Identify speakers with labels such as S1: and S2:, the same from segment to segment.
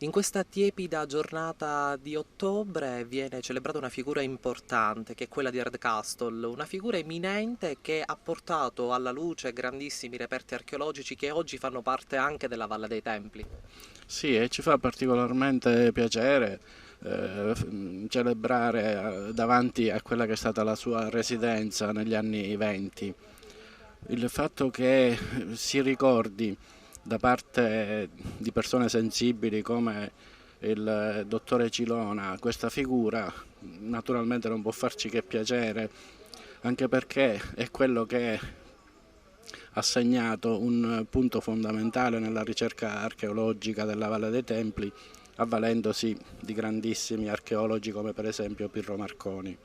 S1: In questa tiepida giornata di ottobre viene celebrata una figura importante che è quella di Hardcastle, una figura eminente che ha portato alla luce grandissimi reperti archeologici che oggi fanno parte anche della Valle dei Templi.
S2: Sì, e ci fa particolarmente piacere celebrare davanti a quella che è stata la sua residenza negli anni '20. Il fatto che si ricordi da parte di persone sensibili come il dottore Cilona questa figura naturalmente non può farci che piacere, anche perché è quello che ha segnato un punto fondamentale nella ricerca archeologica della Valle dei Templi, avvalendosi di grandissimi archeologi come per esempio Pirro Marconi.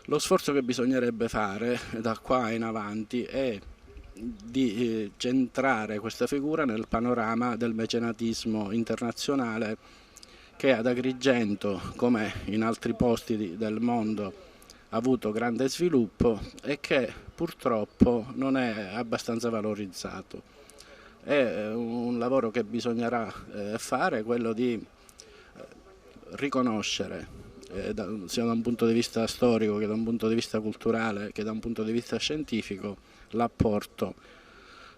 S2: Lo sforzo che bisognerebbe fare da qua in avanti è di centrare questa figura nel panorama del mecenatismo internazionale che ad Agrigento, come in altri posti del mondo, ha avuto grande sviluppo e che purtroppo non è abbastanza valorizzato. È un lavoro che bisognerà fare, quello di riconoscere, sia da un punto di vista storico che da un punto di vista culturale che da un punto di vista scientifico, l'apporto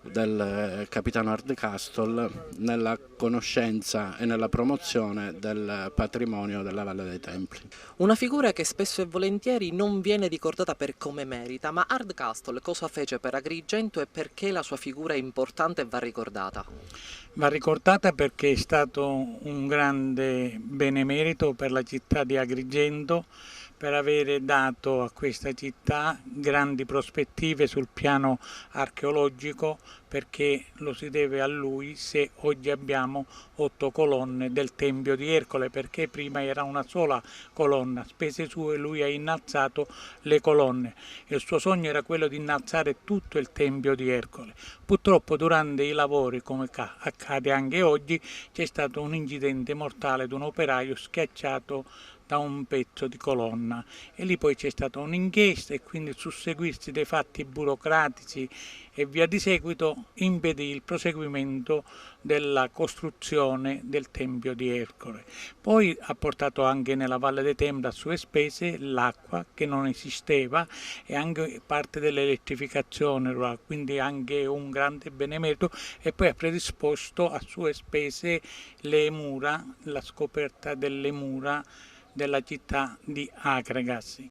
S2: del capitano Hardcastle nella conoscenza e nella promozione del patrimonio della Valle dei Templi.
S1: Una figura che spesso e volentieri non viene ricordata per come merita, ma Hardcastle cosa fece per Agrigento e perché la sua figura è importante e va ricordata?
S3: Va ricordata perché è stato un grande benemerito per la città di Agrigento, per avere dato a questa città grandi prospettive sul piano archeologico, perché lo si deve a lui se oggi abbiamo 8 colonne del Tempio di Ercole, perché prima era una sola colonna. A spese sue lui ha innalzato le colonne. Il suo sogno era quello di innalzare tutto il Tempio di Ercole. Purtroppo durante i lavori, come accade anche oggi, c'è stato un incidente mortale di un operaio schiacciato da un pezzo di colonna e lì poi c'è stata un'inchiesta e quindi il susseguirsi dei fatti burocratici e via di seguito impedì il proseguimento della costruzione del Tempio di Ercole. Poi ha portato anche nella Valle dei Templi a sue spese l'acqua che non esisteva e anche parte dell'elettrificazione rurale, quindi anche un grande benemerito, e poi ha predisposto a sue spese le mura, la scoperta delle mura della città di Akragas.